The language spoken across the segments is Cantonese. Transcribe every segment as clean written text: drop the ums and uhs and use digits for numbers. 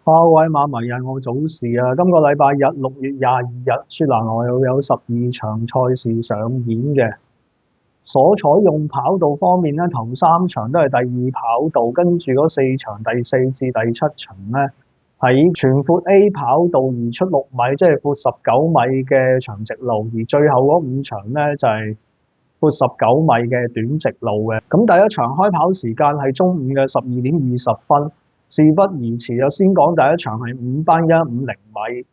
各位馬迷日我早事啊！今個禮拜日6月22日，雪蘭莪又有12場賽事上演嘅。所採用跑道方面咧，頭3場都係第二跑道，跟住嗰4場第4至第7場咧喺全闊 A 跑道而出6米，即係闊19米嘅長直路，而最後嗰5場咧就係闊19米嘅短直路嘅。咁第一場開跑時間係中午嘅12點20分。事不宜遲，就先講第一場係5班150米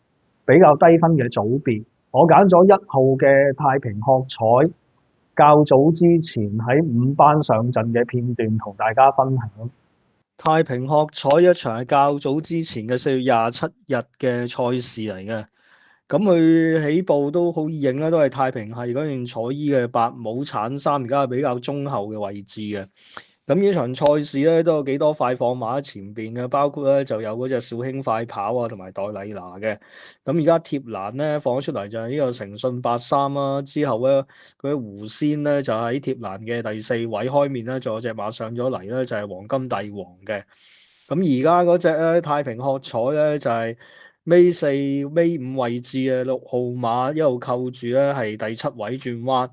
比較低分嘅組別。我揀咗1號嘅太平學彩，較早之前喺5班上陣嘅片段同大家分享。太平學彩一場係較早之前嘅4月27日嘅賽事嚟嘅，咁佢起步都好易認啦，都係太平系嗰件彩衣嘅白帽橙衫，而家係比較中後嘅位置嘅。咁呢場賽事咧都有幾多快放馬喺前邊嘅，包括咧就有嗰隻小興快跑啊，同埋代麗娜嘅。咁而家貼欄咧放咗出嚟就係呢個誠信83啦，之後咧嗰啲狐仙咧就喺貼欄嘅第4位開面咧，仲有隻馬上咗嚟咧就係黃金帝王嘅。咁而家嗰隻咧太平學彩咧就係尾四尾五位置嘅6號馬一路扣住咧係第7位轉彎。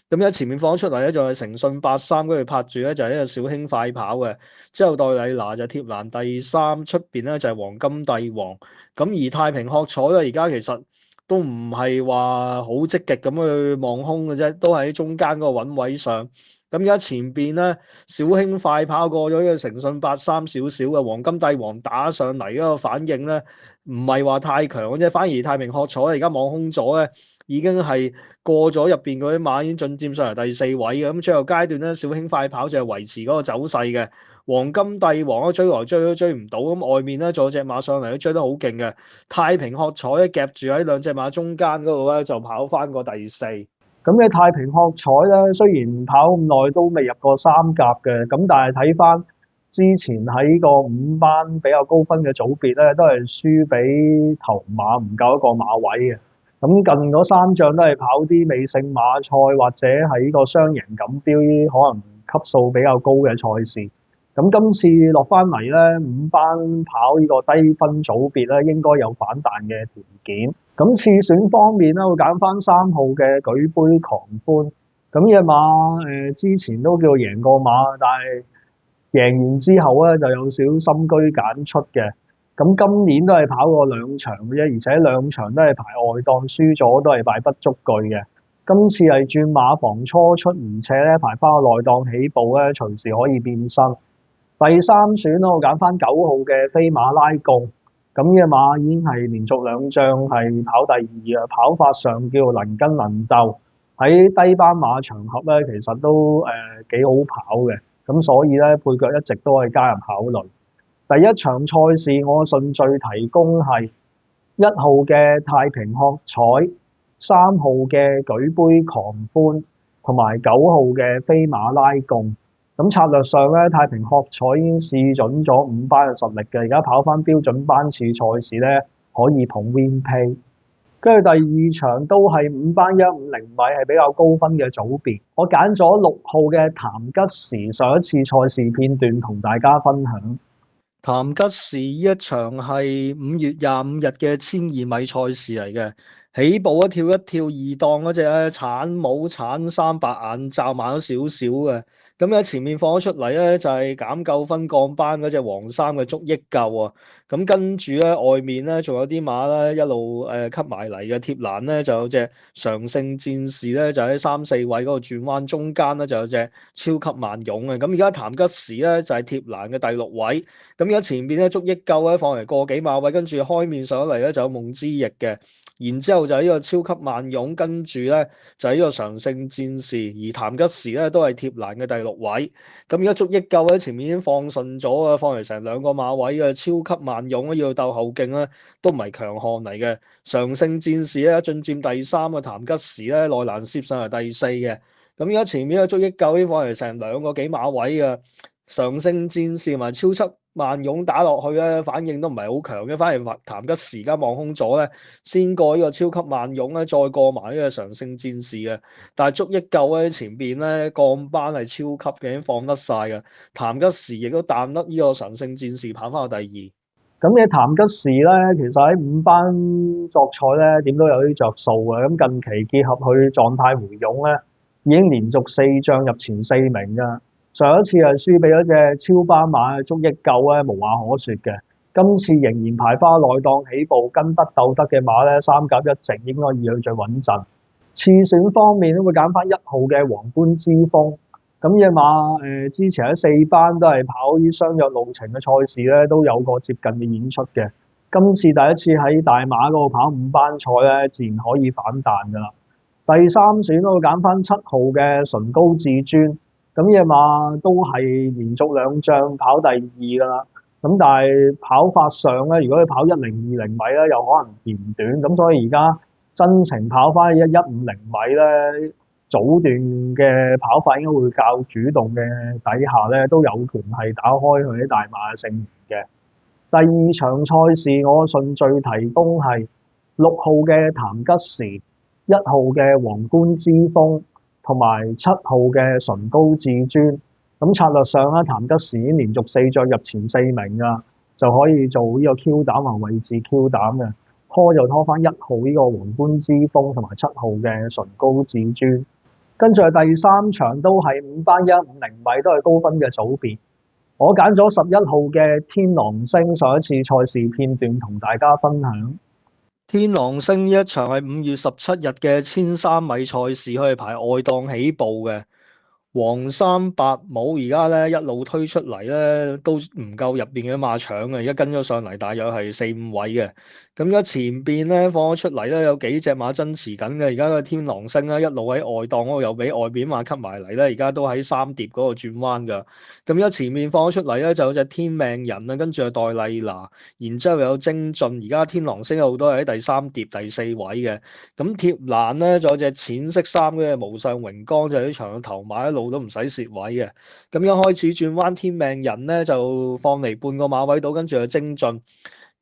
咁喺前面放咗出嚟咧就係誠信83，跟住拍住咧就係一個小興快跑嘅，之後代麗娜就貼欄第3，出邊咧就係黃金帝王。咁而太平學彩咧而家其實都唔係話好積極咁去望空嘅啫，都喺中間嗰個穩位上。咁而家前邊咧，小興快跑過咗呢個誠信83少少嘅，黃金帝王打上嚟嗰個反應咧，唔係話太強嘅啫，反而太平學彩而家望空咗咧，已經係過咗入邊嗰啲馬，已經進佔上嚟第4位嘅。咁最後階段咧，小興快跑就係維持嗰個走勢嘅，黃金帝王咧追來追都追唔到，咁外面咧仲有隻馬上嚟都追得好勁嘅，太平學彩咧夾住喺兩隻馬中間嗰度咧就跑翻個第4。咁嘅太平學彩咧，雖然跑咁耐都未入過3甲嘅，咁但係睇翻之前喺個5班比較高分嘅組別咧，都係輸俾頭馬，唔夠一個馬位嘅。咁近嗰3仗都係跑啲尾勝馬賽或者喺個雙贏錦標呢，可能級數比較高嘅賽事。咁今次落翻嚟咧，5班跑呢個低分組別咧，應該有反彈嘅條件。咁次選方面咧，會揀翻3號嘅舉杯狂歡。咁呢隻馬之前都叫贏過馬，但係贏完之後咧就有少少深居簡出嘅。咁今年都係跑過2場嘅啫，而且2場都係排外檔，輸咗都係敗不足懼嘅。今次係轉馬房初出，而且咧排翻個內檔起步咧，隨時可以變身。第3選咧，我揀翻9號嘅飛馬拉貢。咁呢隻馬已經係連續2仗係跑第2啊，跑法上叫能跟能鬥，喺低班馬場合咧，其實都幾好跑嘅。咁所以咧，配腳一直都可以加入考慮。第一場賽事我順序提供係1號嘅太平學彩、3號嘅舉杯狂歡同埋9號嘅飛馬拉貢。咁策略上咧，太平學彩已經試準咗5班嘅實力嘅，而家跑翻標準班次賽事咧，可以捧 win pay。跟住第2場都係5班150米係比較高分嘅組別，我揀咗6號嘅譚吉時，上一次賽事片段同大家分享。譚吉時呢一場係5月25日嘅1200米賽事嚟嘅，起步一跳二檔嗰隻咧，橙帽橙衫白眼罩慢咗少少嘅。咁喺前面放咗出嚟咧，就係減9分降班嗰隻黃衫嘅足益救啊。咁跟住咧，外面咧仲有啲馬咧一路吸埋嚟嘅，貼欄咧就有隻常勝戰士咧，就喺3、4位嗰個轉彎中間咧就有隻超級萬勇嘅。咁而家譚吉時咧就係貼欄嘅第6位。咁而家前邊咧足益救咧放嚟個幾馬位，跟住開面上嚟咧就有夢之翼嘅。然之後就係呢個超級萬勇，跟住咧就係呢個常勝戰士，而譚吉時咧都係貼欄嘅第6位。咁而家足益救咧前面已經放順咗啊，放嚟成2個馬位嘅超級萬勇咧要鬥後勁咧都唔係強項嚟嘅。常勝戰士咧進佔第3嘅，譚吉時咧內欄攝上嚟第4嘅。咁而家前面嘅足益救已經放嚟成2個幾馬位嘅。常勝戰士同埋超級萬勇打落去咧，反應都唔係好強嘅，反而譚吉時而家望空咗咧，先過呢個超級萬勇咧，再過埋呢個常勝戰士嘅。但係足益救咧前邊咧降班係超級嘅，已經放得晒嘅。譚吉時亦都彈得呢個常勝戰士跑翻到第2。咁嘅譚吉士咧，其實喺5班作賽咧，點都有啲着數嘅。咁近期結合佢狀態回勇咧，已經連續4仗入前4名㗎。上一次係輸俾咗隻超班馬足益救咧，無話可説嘅。今次仍然排花內檔起步，跟得鬥得嘅馬咧，三甲一直應該以佢最穩陣。次選方面都會揀翻1號嘅皇冠之風。咁嘅馬之前喺4班都係跑啲相約路程嘅賽事咧，都有個接近嘅演出嘅。今次第一次喺大馬嗰度跑5班賽咧，自然可以反彈㗎啦。第三選我揀翻7號嘅純高至尊。咁嘅馬都係連續2仗跑第2㗎啦。咁但係跑法上咧，如果佢跑1020米咧，有可能嫌短。咁所以而家真情跑翻1150米咧，早段嘅跑法應該會較主動嘅底下咧，都有權係打開佢啲大馬嘅勝源嘅。第二場賽事我順序提供係6號嘅譚吉時、1號嘅皇冠之風同埋7號嘅純高至尊。咁策略上咧，譚吉時已經連續4仗入前4名㗎，就可以做呢個 Q 膽或位置 Q 膽嘅。拖就拖翻1號呢個皇冠之風同埋7號嘅純高至尊。跟住係第3場都係5班150米都係高分嘅組別，我揀咗11號嘅天狼星，上一次賽事片段同大家分享。天狼星呢一場係5月17日嘅1300米賽事，可以排外檔起步嘅。黃衫白帽而家咧一路推出嚟咧，都唔夠入邊嘅馬搶嘅，而家跟咗上嚟大約係4-5位嘅。咁而家前邊咧放咗出嚟咧，有幾隻馬爭持緊嘅。而家個天狼星咧一路喺外檔嗰度又俾外邊馬吸埋嚟咧，而家都喺三碟嗰個轉彎㗎。咁而家前面放咗出嚟咧就有隻天命人啊，跟住係戴麗娜，然之後有精進。而家天狼星有好多係喺第三碟第4位嘅。咁貼欄咧仲有隻淺色衫嘅無上榮光，就係呢場嘅頭馬一路都唔使蝕位嘅。咁一開始轉彎天命人咧就放嚟半個馬位度，跟住有精進。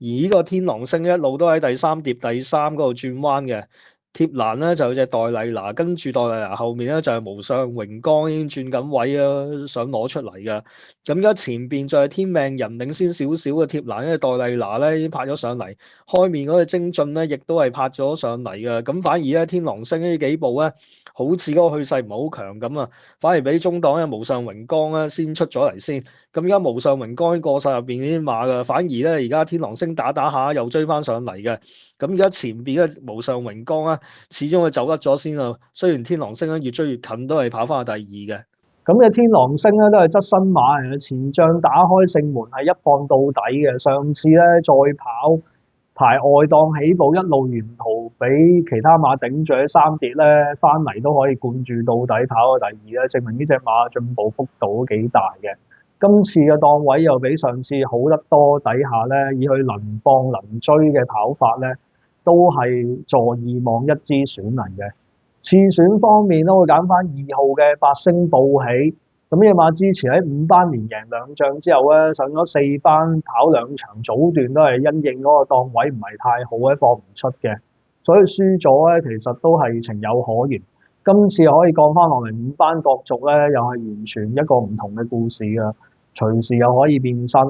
而呢個天狼星一路都喺第三碟第3嗰度轉彎嘅。貼欄咧就有隻戴麗娜，跟住戴麗娜後面咧就係無上榮光已經轉緊位啊，想攞出嚟嘅。咁而家前邊就係天命人領先少少嘅貼欄，因為戴麗娜咧已經拍咗上嚟，開面嗰隻精進咧亦都係拍咗上嚟嘅。咁反而咧天狼星呢幾步咧，好似嗰個去勢唔係好強咁啊，反而俾中檔嘅無上榮光咧先出咗嚟先。咁而家無上榮光過晒入邊啲馬㗎，反而咧而家天狼星打打下又追翻上嚟嘅。咁而家前邊嘅無上榮光啊，始終佢走得咗先啊。雖然天狼星咧越追越近，都係跑翻去第2嘅。咁嘅天狼星咧都係側身馬嚟嘅，前仗打開勝門係一放到底嘅。上次咧再跑排外檔起步，一路沿途俾其他馬頂住喺三跌咧，翻嚟都可以灌注到底跑到第2咧，證明呢隻馬進步幅度都幾大嘅。今次嘅檔位又比上次好得多，底下咧以佢能放能追嘅跑法咧，都係坐2望1支選嚟嘅。次選方面都會揀翻2號嘅八星報喜。咁呢隻馬之前喺5班連贏2仗之後咧，上咗4班跑2場，早段都係因應嗰個檔位唔係太好咧，放唔出嘅，所以輸咗咧其實都係情有可原。今次可以降翻落嚟5班角逐咧，又係完全一個唔同嘅故事㗎，隨時又可以變身。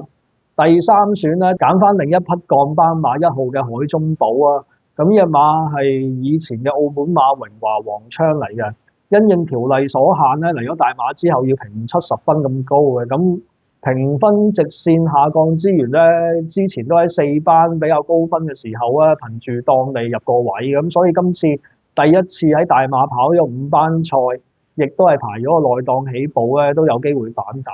第三選咧揀翻另一匹降班馬1號嘅海中寶啊。咁呢隻馬係以前嘅澳門馬榮華黃槍嚟嘅，因應條例所限咧，嚟咗大馬之後要評70分咁高嘅，咁評分直線下降之餘咧，之前都喺4班比較高分嘅時候咧，憑住當地入個位，咁所以今次第一次喺大馬跑咗5班賽，亦都係排咗個內檔起步咧，都有機會反彈。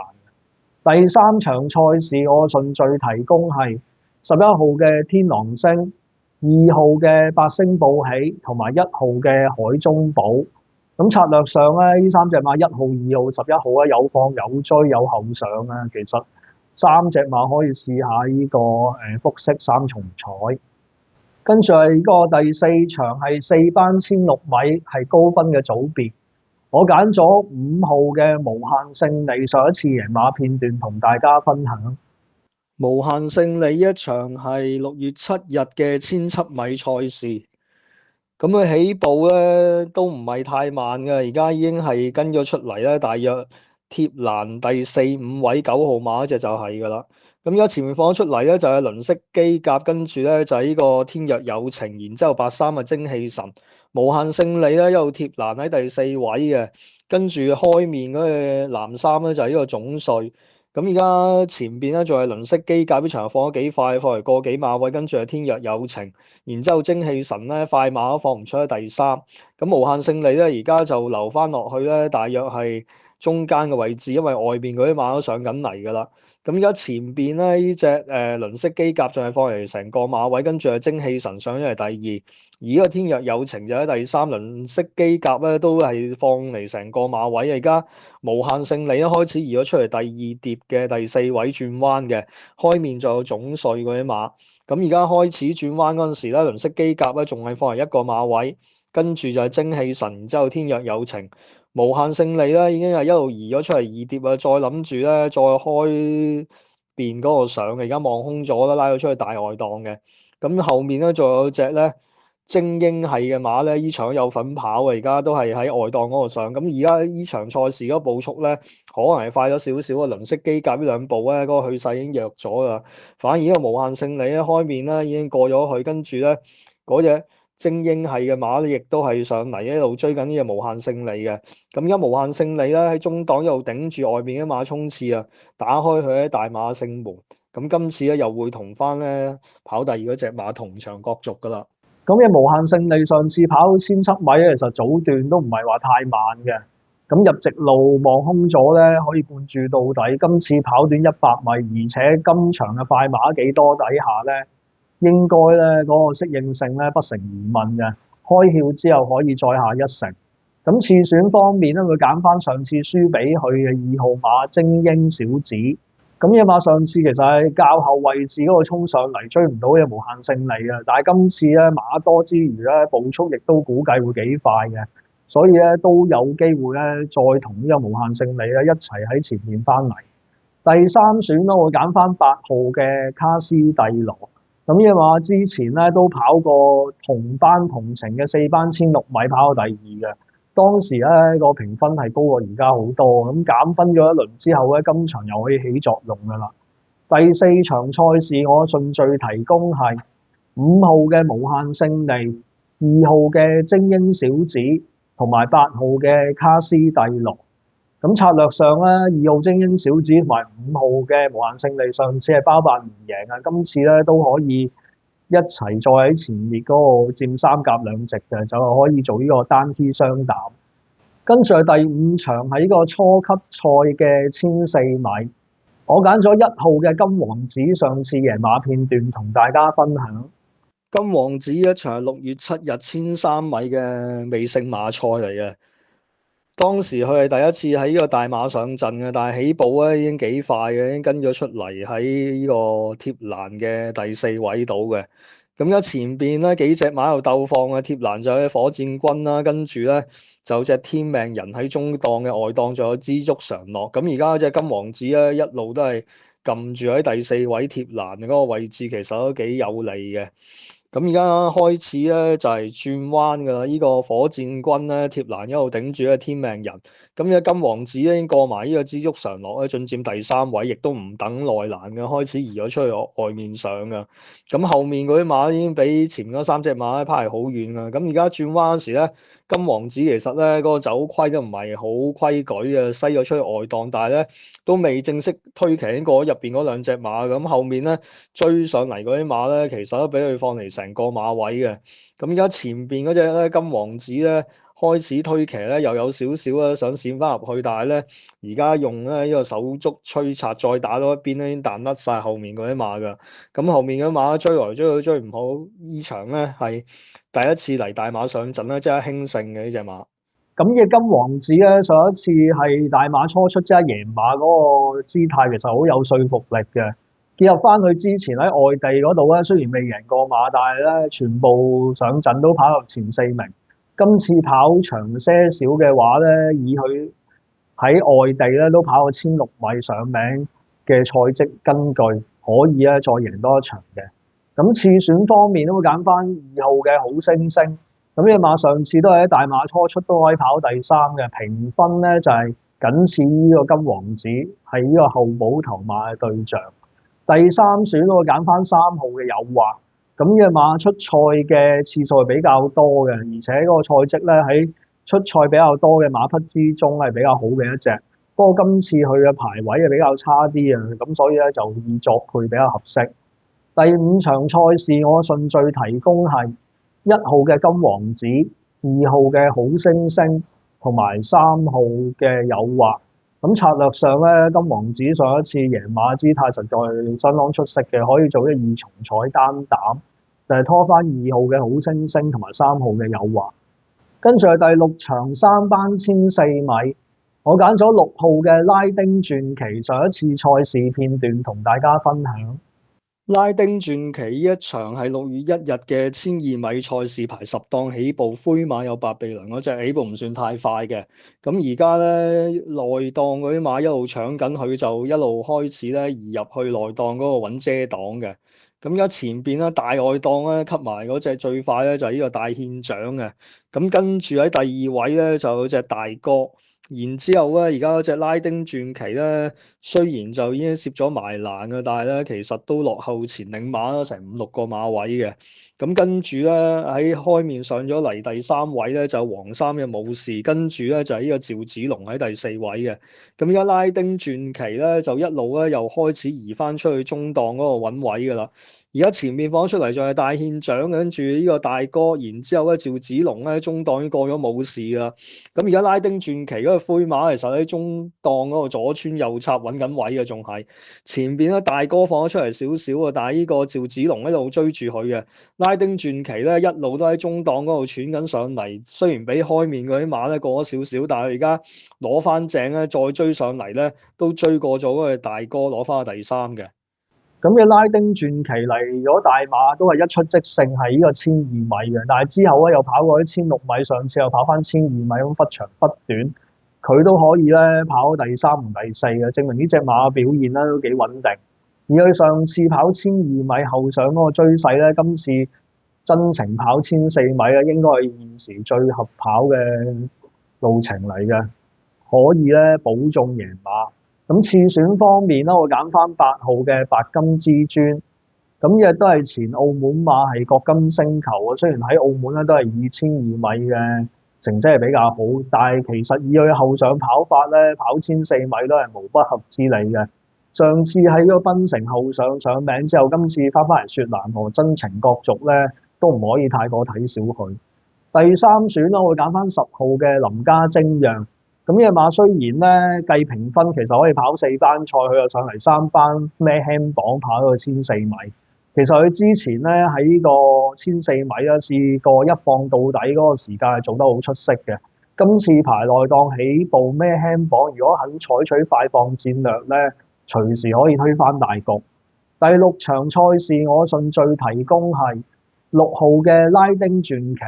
第3場賽事我順序提供係11號嘅天狼星、2號嘅八星報喜同埋1號嘅海中寶。咁策略上咧，呢3隻馬1號、2號、11號咧有放有追有後上啊。其實3隻馬可以試下呢個複式3重彩。跟住係呢個第4場係4班1600米係高分嘅組別，我揀咗5號嘅無限勝利，上一次贏馬片段同大家分享。無限勝利一場係6月7日嘅1700米賽事，咁佢起步咧都唔係太慢嘅，而家已經係跟咗出嚟啦，大約貼欄第4、5位9號馬嗰隻就係㗎啦。咁而家前面放咗出嚟咧，就係輪式機甲，跟住咧就係呢個天若有情，然之後83嘅精氣神，無限勝利咧一路貼欄喺第4位嘅，跟住開面嗰隻藍衫咧就係呢個總帥。咁而家前邊咧仲係輪式機甲，呢場放咗幾快，放嚟個幾馬位，跟住係天若有情，然之後精氣神咧快馬都放唔出喺第3。咁無限勝利咧而家就留翻落去咧，大約係中間嘅位置，因為外邊嗰啲馬都上緊嚟㗎啦。咁而家前邊咧呢隻輪式機甲仲係放嚟成個馬位，跟住係精氣神上咗嚟第2，而呢個天若有情就喺第3，輪式機甲咧都係放嚟成個馬位。而家無限勝利一開始移咗出嚟第2碟嘅第4位轉彎嘅，開面仲有總帥嗰啲馬。咁而家開始轉彎嗰陣時咧，輪式機甲咧仲係放嚟一個馬位，跟住就係精氣神，然之後天若有情。無限勝利咧已經係一路移咗出嚟2碟啊，再諗住咧再開邊嗰個上嘅，而家望空咗啦，拉咗出去大外檔嘅。咁後面咧仲有隻咧精英係嘅馬咧，依場都有份跑嘅，而家都係喺外檔嗰度上。咁而家依場賽事嗰個步速咧，可能係快咗少少啊。輪式機甲呢兩步咧，嗰個去勢已經弱咗啦。反而呢個無限勝利咧開面咧已經過咗去，跟住咧嗰隻精英係嘅馬咧，亦都係上嚟一路追緊呢隻無限勝利嘅。咁而家無限勝利咧喺中檔一路頂住外邊嘅馬衝刺啊，打開佢喺大馬勝門。咁今次咧又會同翻咧跑第2嗰隻馬同場角逐㗎啦。咁嘅無限勝利上次跑1700米咧，其實早段都唔係話太慢嘅。咁入直路望空咗咧，可以灌注到底。今次跑短100米，而且今場嘅快馬幾多底下咧，應該咧嗰個適應性咧不成疑問嘅。開竅之後可以再下一城。咁次選方面咧，會揀翻上次輸俾佢嘅2號馬精英小子。咁呢馬上次其實喺較後位置嗰個衝上嚟追唔到嘅無限勝利啊，但係今次咧馬多之餘咧步速亦都估計會幾快嘅，所以咧都有機會咧再同呢個無限勝利咧一齊喺前面翻嚟。第3選咧我會揀翻8號嘅卡斯蒂羅。咁呢馬之前咧都跑過同班同程嘅4班1600米跑到第2嘅。當時咧個評分係高過而家好多，咁減分咗一輪之後咧，今場又可以起作用㗎啦。第4場賽事我順序提供係5號嘅無限勝利、2號嘅精英小子同埋8號嘅卡斯蒂羅。咁策略上咧，2號精英小子同埋5號嘅無限勝利上次係包辦唔贏啊，今次咧都可以一齊再喺前列嗰個佔3甲2席嘅，就可以做呢個單 T 雙膽。跟住第5場係呢個初級賽嘅1400米，我揀咗1號嘅金王子，上次贏馬片段同大家分享。金王子一場係6月7日1300米嘅尾勝馬賽嚟嘅。當時佢係第一次喺呢個大馬上陣嘅，但係起步咧已經幾快嘅，已經跟咗出嚟喺呢個貼欄嘅第4位度嘅。咁而家前邊咧幾隻馬又鬥放嘅，貼欄就有火箭軍啦，跟住咧就有隻天命人喺中檔嘅外檔，仲有知足常樂。咁而家嗰隻金王子咧一路都係撳住喺第4位貼欄嗰個位置，其實都幾有利嘅。咁而家開始咧就係轉彎㗎啦，呢個火箭軍咧貼欄一路頂住咧天命人，咁而家金王子咧已經過埋呢個知足常樂咧進佔第3位，亦都唔等內欄嘅，開始移咗出去外面上㗎。咁後面嗰啲馬已經比前面嗰3隻馬咧拋離好遠㗎。咁而家轉彎嗰時咧，金王子其實咧嗰個走規都唔係好規矩嘅，篩咗出去外檔，但係咧都未正式推騎過入邊嗰2隻馬。咁後面咧追上嚟嗰啲馬咧，其實都俾佢放嚟成個馬位嘅。咁而家前邊嗰隻咧金王子咧開始推騎咧，又有少少咧想閃翻入去，但係咧而家用咧呢個手足催策再打到一邊咧，已經彈甩晒後面嗰啲馬㗎。咁後面嗰啲馬追來追去追唔好，呢場咧係第一次嚟大馬上陣咧，即係輕勝嘅呢隻馬。咁嘅金王子咧，上一次係大馬初出即係贏馬嗰個姿態，其實好有說服力嘅。結合翻佢之前喺外地嗰度咧，雖然未贏過馬，但係咧全部上陣都跑入前4名。今次跑長些少嘅話咧，以佢喺外地咧都跑過1600米上名嘅賽績根據，可以咧再贏多一場嘅。咁次選方面都會揀翻2號嘅好星星。咁呢馬上次都係喺大馬初出都可以跑第3嘅，評分咧就係僅次於呢個金王子，係呢個後補頭馬嘅對象。第三選我揀翻3號嘅誘惑，咁呢隻馬出賽嘅次數係比較多嘅，而且嗰個賽績咧喺出賽比較多嘅馬匹之中係比較好嘅一隻。不過今次佢嘅排位係比較差啲啊，咁所以咧就以作配比較合適。第5場賽事我順序提供係1號嘅金王子、2號嘅好星星同埋3號嘅誘惑。咁策略上咧，金王子上一次贏馬姿態實在相當出色嘅，可以做一二重彩單膽，就係拖翻2號嘅好星星同埋3號嘅誘惑。跟住係第6場3班1400米，我揀咗6號嘅拉丁傳奇，上一次賽事片段同大家分享。拉丁傳奇呢一場係6月1日嘅1200米賽事，排10檔起步，灰馬有白鼻梁嗰隻起步唔算太快嘅。咁而家咧內檔嗰啲馬一路搶緊，佢就一路開始咧移入去內檔嗰個揾遮擋嘅。咁而家前邊咧大外檔咧吸埋嗰隻最快咧就係呢個大憲獎嘅。咁跟住喺第2位咧就有隻大哥。然之後咧，而家嗰隻拉丁傳奇咧，雖然就已經攝咗埋欄嘅，但係咧其實都落後前領馬啦，成5-6個馬位嘅。咁跟住咧喺開面上咗嚟第3位咧就黃衫嘅武士，跟住咧就係呢個趙子龍喺第4位嘅。咁而家拉丁傳奇咧就一路咧又開始移翻出去中檔嗰個揾位㗎啦。而家前面放咗出嚟就係大憲獎，跟住呢個大哥，然之後咧趙子龍咧中檔已經過咗武士啦。咁而家拉丁傳奇嗰個灰馬其實喺中檔嗰個左穿右插揾緊位嘅，仲係前邊咧大哥放咗出嚟少少啊，但係呢個趙子龍喺度追住佢嘅。拉丁傳奇咧一路都喺中檔嗰度喘緊上嚟，雖然比開面嗰啲馬咧過咗少少，但係而家攞翻正咧再追上嚟咧都追過咗嗰個大哥，攞翻個第3嘅。咁嘅拉丁傳奇嚟咗大馬都係一出即勝，係呢個1200米嘅，但係之後咧又跑過啲1600米，上次又跑翻1200米咁忽長忽短，佢都可以咧跑第3同第4嘅，證明呢隻馬表現咧都幾穩定。而佢上次跑1200米後上嗰個追勢咧，今次真情跑1400米咧，應該係現時最合跑嘅路程嚟嘅，可以咧保中贏馬。咁次選方面啦，我揀翻8號嘅白金之尊，咁亦都係前澳門馬係國金星球啊。雖然喺澳門咧都係以1200米嘅成績係比較好，但係其實以佢後上跑法咧，跑1400米都係無不合之理嘅。上次喺個檳城後上名之後，今次翻返嚟雪蘭莪真情角逐咧，都唔可以太過睇小佢。第3選啦，我會揀翻10號嘅林家精讓。咁呢隻馬雖然咧計評分其實可以跑4班賽，佢又上嚟3班咩輕磅跑到1400米。其實佢之前咧喺呢個1400米咧試過一放到底嗰個時間係做得好出色嘅。今次排內檔起步咩輕磅，如果肯採取快放戰略咧，隨時可以推翻大局。第6場賽事我順序提供係6號嘅拉丁傳奇、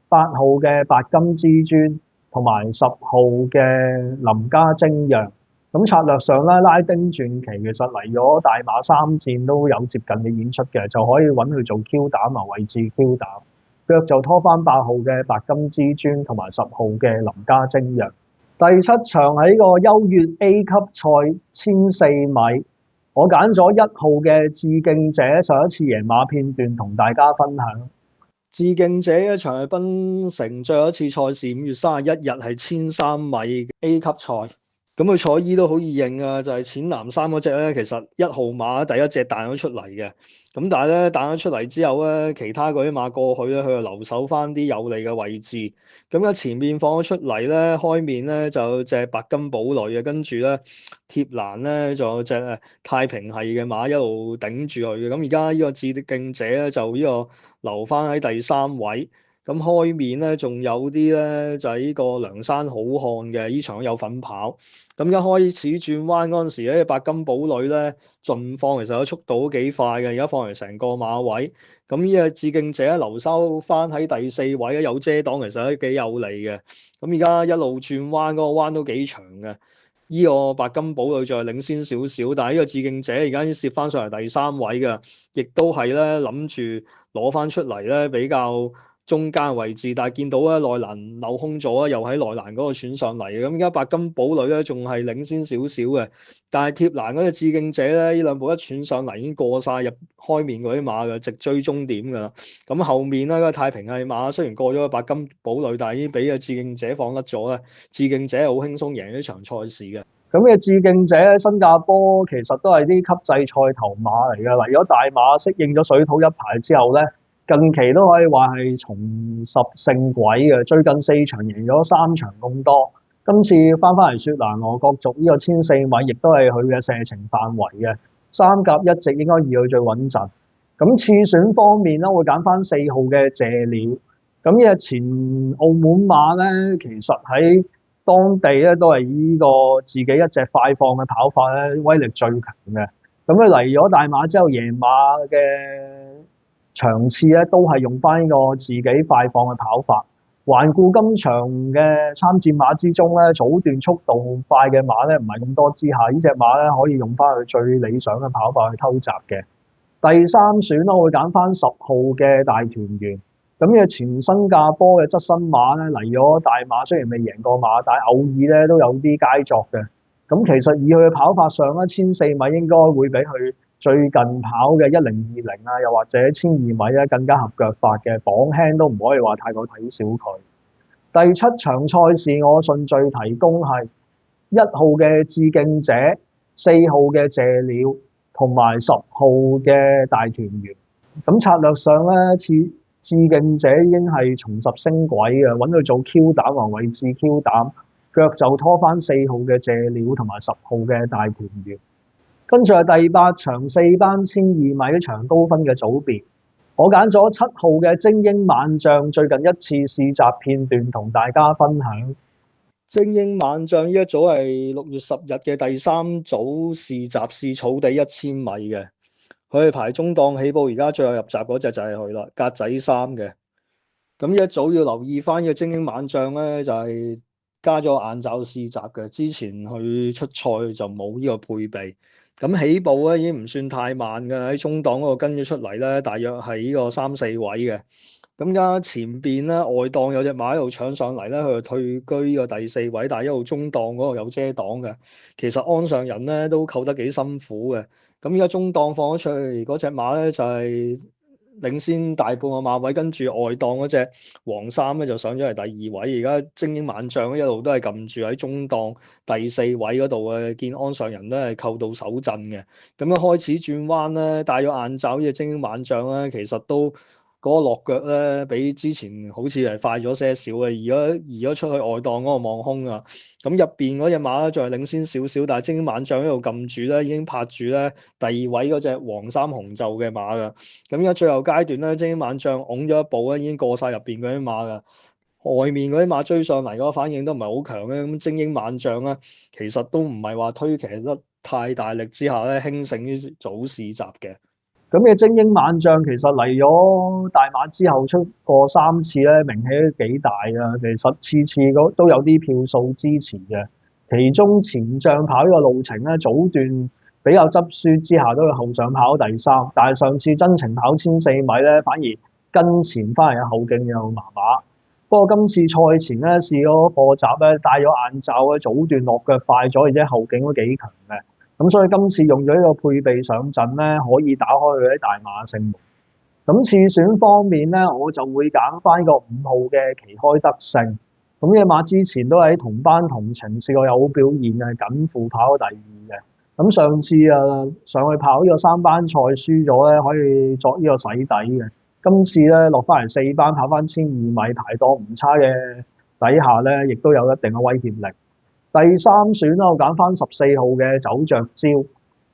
8號嘅白金之尊，同埋10號嘅林家精讓。咁策略上咧，拉丁傳奇其實嚟咗大馬3戰都有接近嘅演出嘅，就可以揾佢做 Q 膽啊，位置 Q 膽。腳就拖翻8號嘅白金之尊同埋10號嘅林家精讓。第7場喺個優越 A 級賽1400米，我揀咗1號嘅致敬者，上一次贏馬片段同大家分享。致敬者一場係檳城最後一次賽事，5月31日係1300米 A 級賽。咁佢賽衣都好易認啊，就係淺藍衫嗰隻咧，其實1號馬第一隻彈咗出嚟嘅。咁但係咧彈咗出嚟之後咧，其他嗰啲馬過去咧，佢就留守翻啲有利嘅位置。咁啊前面放咗出嚟咧，開面咧就有隻白金堡壘嘅，跟住咧貼欄咧仲有隻太平系嘅馬一路頂住佢嘅。咁而家呢個致敬者咧就呢個留翻喺第3位。咁開面咧仲有啲咧就係呢個梁山好漢嘅，呢場有份跑。咁一開始轉彎嗰陣時咧，白金堡壘咧盡放，其實個速度都幾快嘅，而家放嚟成個馬位。咁呢個致敬者留收翻喺第4位咧，有遮擋，其實都幾有利嘅。咁而家一路轉彎嗰個彎都幾長嘅。呢個白金堡壘再領先少少，但係呢個致敬者而家已經攝翻上嚟第3位嘅，亦都係咧諗住攞翻出嚟咧比較中間位置，但係見到咧內欄漏空咗，又喺內欄嗰度傳上嚟嘅。咁而家白金堡壘咧仲係領先少少嘅，但係貼欄嗰隻致敬者咧，呢兩步一傳上嚟已經過晒入開面嗰啲馬嘅，直追終點㗎啦。咁後面咧個太平系馬雖然過咗個白金堡壘，但係已經俾個致敬者放甩咗啦。致敬者係好輕鬆贏呢場賽事嘅。咁嘅致敬者喺新加坡其實都係啲級制賽頭馬嚟㗎啦。如果大馬適應咗水土一排之後咧，近期都可以話係重拾勝軌嘅。最近4場贏咗3場咁多，今次翻嚟雪蘭莪角逐呢個1400米，亦都係佢嘅射程範圍嘅。三甲一直應該以佢最穩陣。咁次選方面咧，會揀翻4號嘅謝鳥。咁呢隻前澳門馬咧，其實喺當地咧都係呢個自己一隻快放嘅跑法咧，威力最強嘅。咁佢嚟咗大馬之後，贏馬嘅場次咧都係用翻呢個自己快放嘅跑法。環顧今場嘅參戰馬之中咧，早段速度快嘅馬咧唔係咁多之下，呢隻馬咧可以用翻佢最理想嘅跑法去偷襲嘅。第三選咧，我會揀翻10號嘅大團圓。咁嘅前新加坡嘅側身馬咧嚟咗大馬，雖然未贏過馬，但係偶爾咧都有啲佳作嘅。咁其實以佢嘅跑法上咧，1400米應該會比佢最近跑嘅1020啊，又或者1200米咧更加合腳法嘅，磅輕都唔可以話太過睇小佢。第7場賽事我順序提供係1號嘅致敬者、4號嘅謝鳥同埋10號嘅大團圓。咁策略上咧，致敬者已經係重拾升軌嘅，揾佢做 Q 膽或位置 Q 膽，腳就拖翻4號嘅謝鳥同埋10號嘅大團圓。跟住係第8場4班1200一場高分嘅組別，我揀咗7號嘅精英猛將，最近一次試習片段同大家分享。精英猛將呢一組係6月10日嘅第3組試習試草地1000米嘅。佢係排中檔起步，而家最後入閘嗰隻就係佢啦，格仔衫嘅。咁一早要留意翻嘅精英猛將咧，就係加咗眼罩試閘嘅。之前佢出賽就冇呢個配備。咁起步咧已經唔算太慢嘅，喺中檔嗰度跟咗出嚟咧，大約係呢個3、4位嘅。咁而家前邊咧外檔有隻馬喺度搶上嚟咧，佢就退居呢個第4位，但係一路中檔嗰度有遮擋嘅。其實鞍上人咧都扣得幾辛苦嘅。咁而家中檔放咗出去嗰隻馬咧就係領先大半個馬位，跟住外檔嗰隻黃衫咧就上咗嚟第2位。而家精英猛將一路都係撳住喺中檔第4位嗰度嘅，見鞍上人都係扣到手震嘅。咁樣開始轉彎咧，戴咗眼罩呢隻精英猛將咧，其實都嗰個落腳咧比之前好似係快咗些少嘅，移咗出去外檔嗰個望空啊。咁入邊嗰隻馬咧仲係領先少少，但係精英猛將喺度撳住咧，已經拍住咧第2位嗰隻黃衫紅袖嘅馬㗎。咁而家最後階段咧，精英猛將拱咗一步咧，已經過晒入邊嗰啲馬㗎。外面嗰啲馬追上嚟嗰個反應都唔係好強嘅，咁精英猛將咧其實都唔係話推騎得太大力之下咧輕勝呢組試習嘅。咁嘅精英猛將其實嚟咗大馬之後出過3次咧，名氣都幾大啊！其實次次都有啲票數支持嘅。其中前將跑呢個路程咧，早段比較執輸之下，都要後上跑第3。但係上次真情跑1400米咧，反而跟前翻嚟嘅後勁又麻麻。不過今次賽前咧試咗課習咧，戴咗眼罩咧，早段落腳快咗，而且後勁都幾強嘅。咁所以今次用咗呢個配備上陣咧，可以打開佢啲大馬勝門。咁次選方面咧，我就會揀翻個5號嘅旗開得勝。咁呢隻馬之前都喺同班同程試過有好表現嘅，緊附跑第2嘅。咁上次上去跑呢個3班賽輸咗咧，可以作呢個洗底嘅。今次咧落翻嚟4班跑翻1200米排檔唔差嘅底下咧，亦都有一定嘅威脅力。第3選啦，我揀翻14號嘅走着招。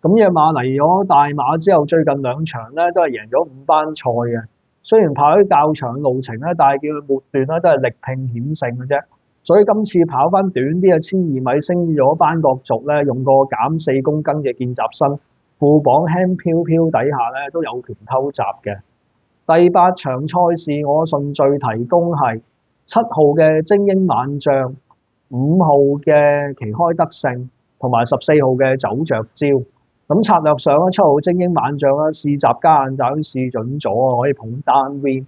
咁呢隻馬嚟咗大馬之後，最近2場咧都係贏咗5班賽嘅。雖然跑啲較長路程咧，但係叫佢末段咧都係力拼險勝嘅啫。所以今次跑翻短啲嘅1200米升咗班角逐咧，用個減4公斤嘅見習身，副磅輕飄飄底下咧都有權偷襲嘅。第8場賽事我順序提供係7號嘅精英猛將、5號嘅旗開得勝同埋14號嘅走着招。咁策略上咧，7號精英猛將啦，試習加眼罩試準咗，可以捧單 win。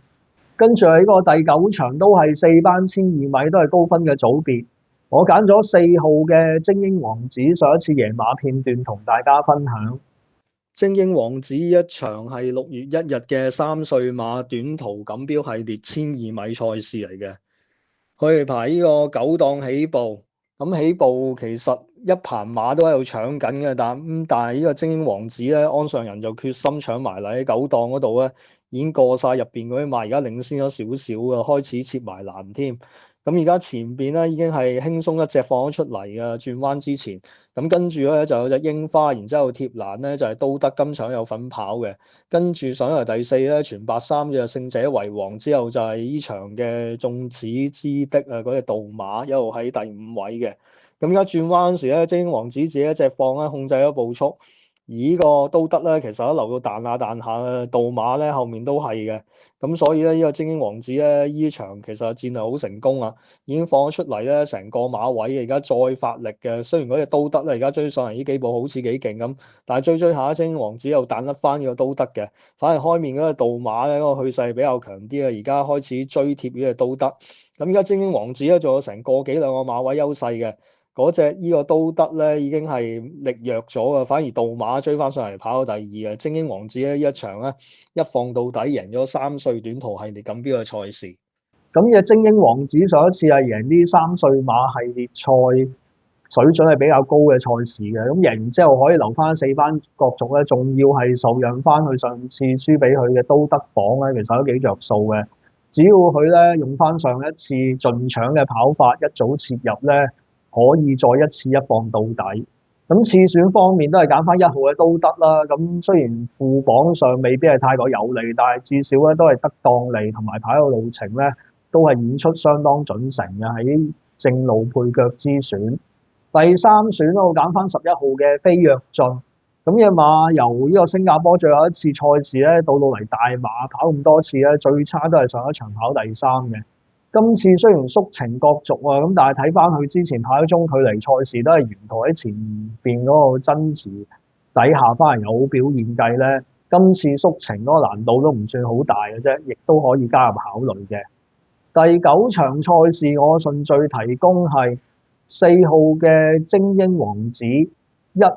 跟住喺個第九場都係4班1,200米都係高分嘅組別，我揀咗4號嘅精英王子，上一次贏馬片段同大家分享。精英王子一場係6月1日嘅3歲馬短途錦標系列1,200米賽事嚟嘅，佢哋排呢個9檔起步，咁起步其實一棚馬都喺度搶緊嘅，但係呢個精英王子咧，安上人就決心搶埋嚟喺9檔嗰度咧，已經過晒入邊嗰啲馬，而家領先咗少少嘅，開始切埋欄添。咁而家前邊咧已經係輕鬆一隻放咗出嚟嘅，轉彎之前。咁跟住咧就有隻櫻花，然之後貼欄咧就係都德今場有份跑嘅。跟住上嚟第4咧，全白衫嘅勝者為王，之後就係呢場嘅眾矢之的啊嗰隻盜馬一路喺第5位嘅。咁而家轉彎時咧，精英王子自己一隻放咧，控制咗步速。而呢個都德咧，其實都留到彈下彈下嘅，盜馬咧後面都係嘅，咁所以咧呢個精英王子咧呢場其實戰略好成功啊，已經放咗出嚟咧成個馬位，而家再發力嘅，雖然嗰隻都德咧而家追上嚟呢幾步好似幾勁咁，但係追下精英王子又彈得翻呢個都德嘅，反而開面嗰個盜馬咧嗰個去勢比較強啲啊，而家開始追貼呢隻都德，咁而家精英王子咧仲有成個幾兩個馬位優勢嘅。嗰隻呢個都德咧已經係力弱咗啊，反而盜馬追翻上嚟跑到第2啊！精英王子咧呢一場咧一放到底贏咗3歲短途系列錦標嘅賽事。咁嘅精英王子上一次係贏啲3歲馬系列賽，水準係比較高嘅賽事嘅。咁贏完之後可以留翻4班角逐咧，仲要係受讓翻佢上次輸俾佢嘅都德榜咧，其實都幾着數嘅。只要佢咧用翻上一次進搶嘅跑法，一早切入咧，可以再一次一放到底。咁次選方面都係揀翻1號嘅都德啦。咁雖然副榜上未必係太過有利，但係至少咧都係得當利，同埋跑嘅路程咧都係演出相當準成嘅，喺正路配腳之選。第3選咧我揀翻11號嘅飛躍進。咁嘅馬由呢個新加坡最後一次賽事咧到嚟大馬跑咁多次咧，最差都係上一場跑第3嘅。今次雖然縮程角逐啊，咁但係睇翻佢之前跑咗中距離賽事都係沿途喺前邊嗰個爭持底下翻嚟有表現計咧，今次縮程嗰個難度都唔算好大嘅啫，亦都可以加入考慮嘅。第9場賽事我順序提供係4號嘅精英王子、1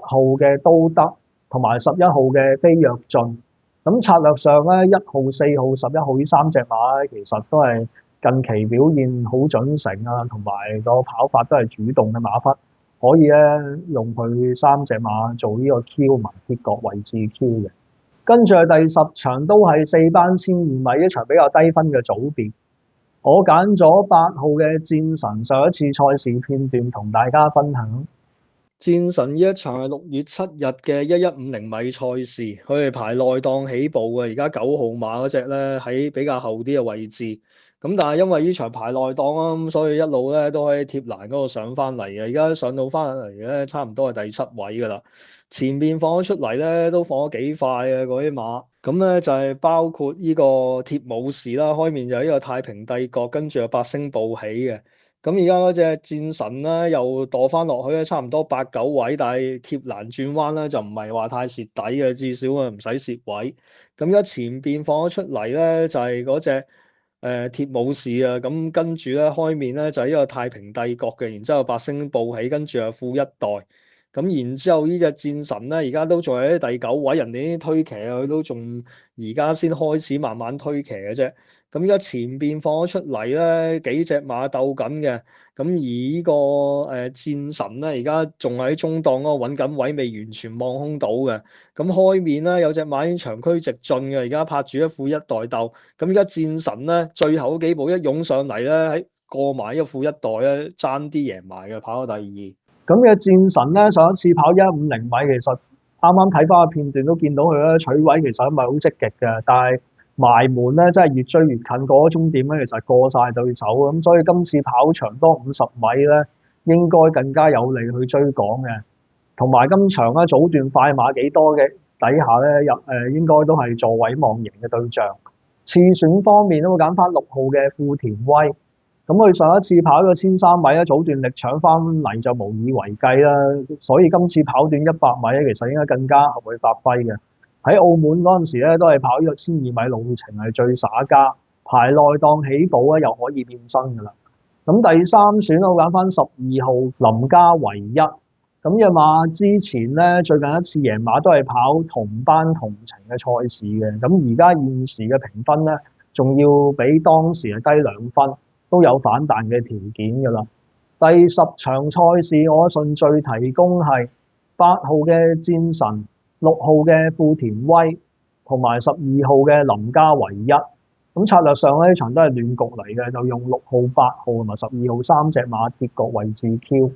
號嘅都德同埋11號嘅飛躍進。咁策略上咧，1號、4號、11號呢3隻馬咧，其實都係近期表現好準成啊，同埋個跑法都係主動嘅馬匹，可以咧用佢3隻馬做呢個 Q 埋鐵角位置 Q 嘅。跟住係第10場都係4班1,200米一場比較低分嘅組別，我揀咗8號嘅戰神，上一次賽事片段同大家分享。戰神呢一場係6月7日嘅1150米賽事，佢哋排內檔起步嘅，而家9號馬嗰隻咧喺比較後啲嘅位置。咁但係因為呢場排內檔啊，咁所以一路咧都喺貼欄嗰度上翻嚟嘅，而家上到翻嚟咧差唔多係第7位㗎啦。前面放咗出嚟咧都放咗幾快嘅嗰啲馬，咁咧就係包括呢個鐵武士啦，開面就係呢個太平帝國，跟住有8星報喜嘅。咁而家嗰隻戰神咧又墮翻落去咧，差唔多8、9位，但係貼欄轉彎咧就唔係話太蝕底嘅，至少啊唔使蝕位。咁而家前邊放咗出嚟咧就係嗰隻鐵武士啊，咁跟住咧開面咧就係呢個太平帝國嘅，然之後8星報喜，跟住係富一代。咁然之後呢隻戰神咧，而家都仲喺第9位，人哋啲推騎啊，佢都仲而家先開始慢慢推騎嘅啫。咁而家前邊放咗出嚟咧，幾隻馬鬥緊嘅。咁而呢個戰神咧，而家仲喺中檔嗰個揾緊位，未完全望空到嘅。咁開面咧有隻馬已經長驅直進嘅，而家拍住一富一代鬥。咁而家戰神咧最後幾步一湧上嚟咧，喺過埋呢個富一代咧，爭啲贏埋嘅，跑到第2。咁嘅戰神咧，上一次跑150米，其實啱啱睇翻個片段都見到佢咧取位其實唔係好積極嘅，但係埋門咧真係越追越近，過咗終點咧其實過晒對手，咁所以今次跑長多50米咧，應該更加有利去追趕嘅。同埋今場咧早段快馬幾多嘅底下咧應該都係座位望贏嘅對象。次選方面都會揀翻6號嘅富田威。咁佢上一次跑咗1,300米咧，早段力搶翻嚟就無以為繼啦，所以今次跑短100米咧，其實應該更加合佢發揮嘅。喺澳門嗰陣時咧，都係跑呢個1,200米路程係最耍家，排內檔起步咧又可以變身㗎啦。咁第三選我揀翻12號林家唯一。咁隻馬之前咧最近一次贏馬都係跑同班同程嘅賽事嘅，咁而家現時嘅評分咧仲要比當時係低2分，都有反彈嘅條件㗎啦。第10場賽事我順序提供係8號嘅戰神、6號嘅富田威同埋12號嘅林家唯一。咁策略上呢場都係亂局嚟嘅，就用6號、8號同埋12號3隻馬貼局位置 Q。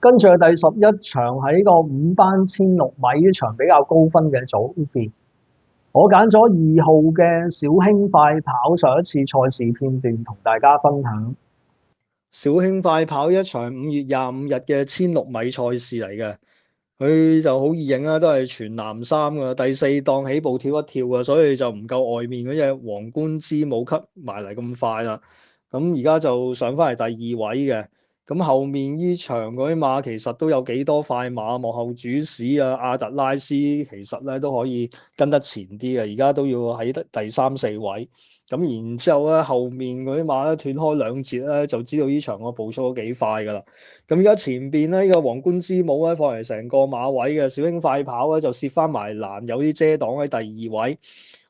跟住第11場喺個5班1600米呢場比較高分嘅組別，我揀咗2號嘅小興快跑，上一次賽事片段同大家分享。小興快跑一場5月25日嘅1600米賽事嚟嘅，佢就好易影啦，都係全藍衫㗎，第4檔起步跳一跳㗎，所以就唔夠外面嗰隻皇冠之母級埋嚟咁快啦。咁而家就上翻嚟第2位嘅。咁後面呢場嗰啲馬其實都有幾多快馬，幕後主使啊阿特拉斯其實咧都可以跟得前啲嘅，而家都要喺第3、4位。咁然之後咧，後面嗰啲馬咧斷開2節咧，就知道呢場個步速都幾快㗎啦。咁而家前邊咧呢個皇冠之母咧放嚟成個馬位嘅小興快跑咧就攝翻埋欄，有啲遮擋喺第2位。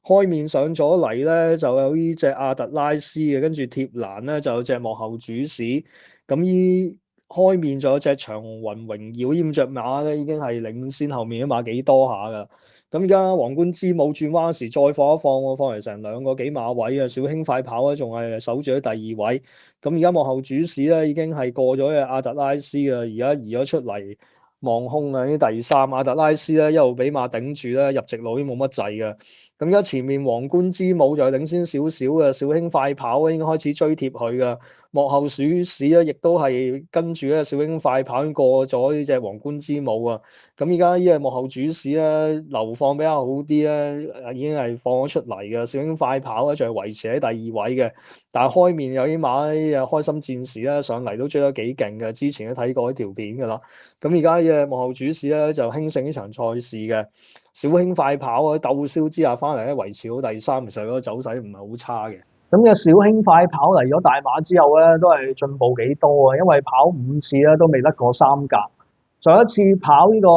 開面上咗嚟咧就有呢隻阿特拉斯嘅，跟住貼欄咧就有隻幕後主使。咁依開面仲有隻長雲榮耀呢隻馬咧，已經係領先後面啲馬幾多下㗎。咁而家皇冠之母轉彎時再放一放喎，放嚟成2個幾馬位啊！小興快跑咧仲係守住喺第2位。咁而家幕後主使咧已經係過咗嘅阿特拉斯啊，而家移咗出嚟望空啊，呢第3。阿特拉斯咧一路俾馬頂住咧，入直路已經冇乜滯嘅。咁而家前面皇冠之母就係領先少少嘅，小興快跑咧已經開始追貼佢㗎。幕後主使咧亦都係跟住咧小興快跑過咗呢隻皇冠之母啊。咁而家呢隻幕後主使咧流放比較好啲咧，已經係放咗出嚟嘅。小興快跑咧就係維持喺第2位嘅，但係開面有啲馬咧開心戰士咧上嚟都追得幾勁嘅，之前都睇過呢條片㗎啦。咁而家呢隻幕後主使咧就輕勝呢場賽事嘅。小興快跑喺鬥燒之下翻嚟咧維持到第3，其實嗰個走勢唔係好差嘅。咁嘅小興快跑嚟咗大馬之後咧，都係進步幾多啊！因為跑5次咧都未甩過3甲。上一次跑呢個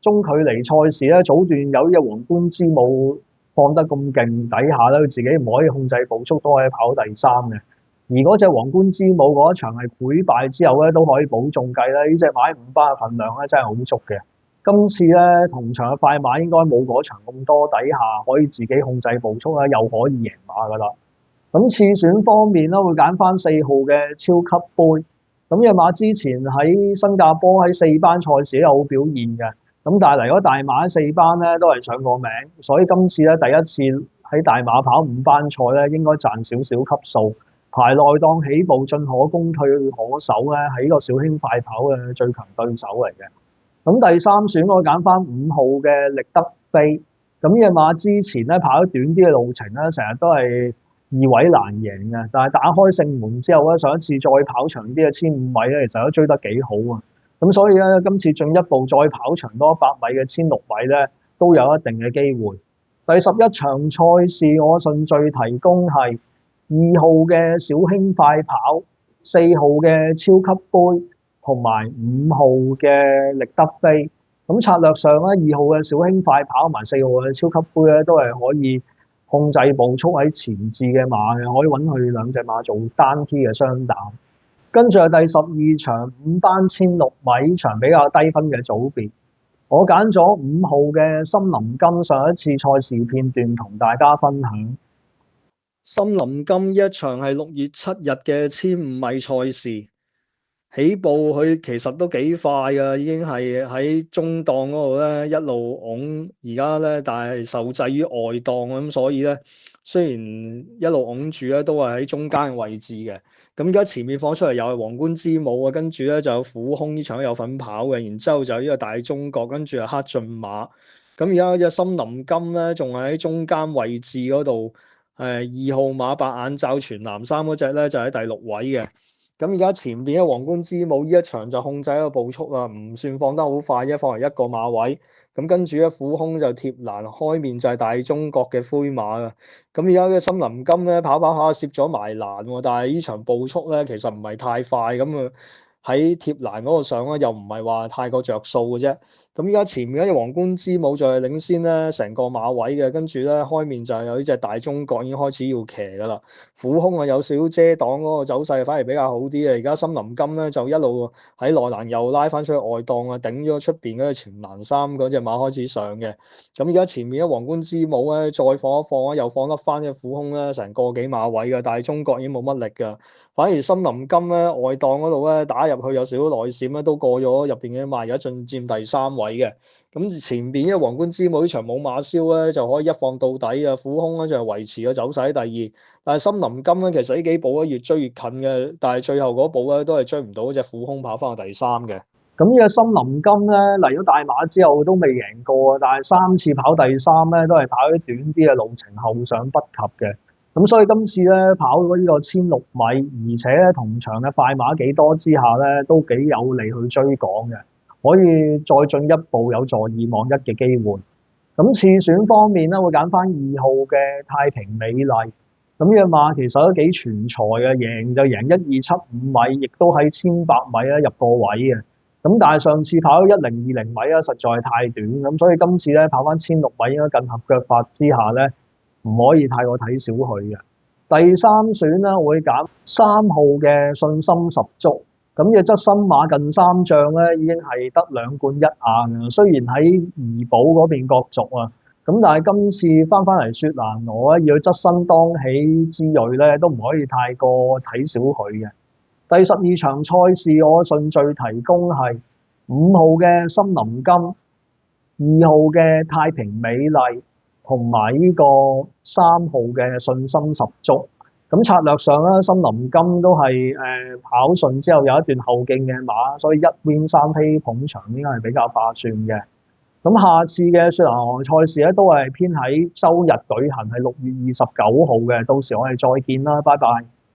中距離賽事咧，早段有呢隻皇冠之母放得咁勁底下咧，佢自己唔可以控制步速，都可以跑第3嘅。而嗰隻皇冠之母嗰一場係潰敗之後咧，都可以保中計咧。呢隻馬喺5班嘅份量咧真係好足嘅。今次咧同場嘅快馬應該冇嗰場咁多底下可以自己控制步速咧，又可以贏馬㗎啦。咁次選方面咧，會揀翻4號嘅超級杯。咁隻馬之前喺新加坡喺4班賽事都有好表現嘅，咁但係嚟咗大馬喺4班咧都係上過名，所以今次咧第一次喺大馬跑5班賽咧，應該賺少少級數。排內檔起步進可攻退可守咧，係呢個小興快跑嘅最強對手嚟嘅。咁第3選我揀翻5號嘅力德飛。咁呢隻馬之前咧跑咗短啲嘅路程咧，成日都係2位難贏嘅，但係打開勝門之後咧，上一次再跑長啲嘅1500米咧，其實都追得幾好啊。咁所以咧，今次進一步再跑長多100米嘅1600米咧，都有一定嘅機會。第11場賽事我順序提供係2號嘅小興快跑、4號嘅超級杯同埋5號嘅力德飛。咁策略上咧，2號嘅小興快跑同埋4號嘅超級杯咧，都係可以控制步速喺前置嘅馬嘅，可以揾佢2隻馬做單 T 嘅雙打。跟住係第12場5班1600米場比較低分嘅組別，我揀咗5號嘅森林金，上一次賽事片段同大家分享。森林金呢一場係6月7日嘅1500米賽事，起步佢其實都幾快㗎，已經係喺中檔嗰度咧一路拱，而家咧但係受制於外檔咁，所以咧雖然一路拱住咧都係喺中間嘅位置嘅。咁而家前面放出嚟又係皇冠之母啊，跟住咧就有虎空呢場有份跑嘅，然之後就有呢個大中國，跟住係黑駿馬。咁而家隻森林金咧仲係喺中間位置嗰度，2號馬白眼罩全藍衫嗰隻咧就喺第6位嘅。咁而家前邊嘅皇冠之母呢一場就控制一個步速啦，唔算放得好快啫，放嚟1個馬位。咁跟住咧副兇就貼欄，開面就係大中國嘅灰馬啊。咁而家嘅森林金咧跑跑下攝咗埋欄喎，但係呢場步速咧其實唔係太快，咁啊喺貼欄嗰個上咧又唔係話太過着數嘅啫。咁依家前面嗰隻皇冠之舞就係領先咧成個馬位嘅，跟住咧開面就係有呢隻大中國已經開始要騎㗎啦。副兇啊有少少遮擋嗰個走勢反而比較好啲啊。而家森林金咧就一路喺內欄又拉翻出去外檔啊，頂咗出邊嗰隻全欄三嗰隻馬開始上嘅。咁而家前面嘅皇冠之舞咧再放一放啊，又放得翻隻副兇咧成個幾馬位㗎，但係中國已經冇乜力㗎。反而森林金咧外檔嗰度咧打入去有少少內閃咧，都過咗入邊嘅馬，而家進佔第3位嘅。咁前邊嘅皇冠之舞呢場冇馬燒咧就可以一放到底啊，副兇咧就係維持個走勢喺第2。但係森林金咧其實呢幾步咧越追越近嘅，但係最後嗰步咧都係追唔到嗰隻副兇跑翻去第3嘅。咁呢個森林金咧嚟咗大馬之後都未贏過啊，但係3次跑第3咧都係跑啲短啲嘅路程，後上不及嘅。咁所以今次咧跑咗呢個1600米，而且咧同場嘅快馬幾多之下咧，都幾有利去追趕嘅，可以再進一步有助2望1嘅機會。咁次選方面咧會揀翻2號嘅太平美麗，咁呢隻馬其實都幾全才嘅，贏就贏1275米，亦都喺1800米咧入過位嘅。咁但係上次跑咗1020米咧，實在係太短，咁所以今次咧跑翻1600米應該更合腳法之下咧，唔可以太過睇小佢嘅。第3選咧會揀3號嘅信心十足，咁嘅側身馬近3仗咧已經係得2冠1亞嘅，雖然喺怡保嗰邊角逐啊，咁但係今次翻嚟雪蘭莪咧，要側身當起之銳咧，都唔可以太過睇小佢嘅。第12場賽事我順序提供係5號嘅森林金、2號嘅太平美麗，同埋呢個3號嘅信心十足。咁策略上咧，森林金都係跑順之後有一段後勁嘅馬，所以1 win 3飛捧場應該係比較划算嘅。咁下次嘅雪蘭莪賽事咧都係偏喺週日舉行，係6月29號嘅，到時我哋再見啦，拜拜。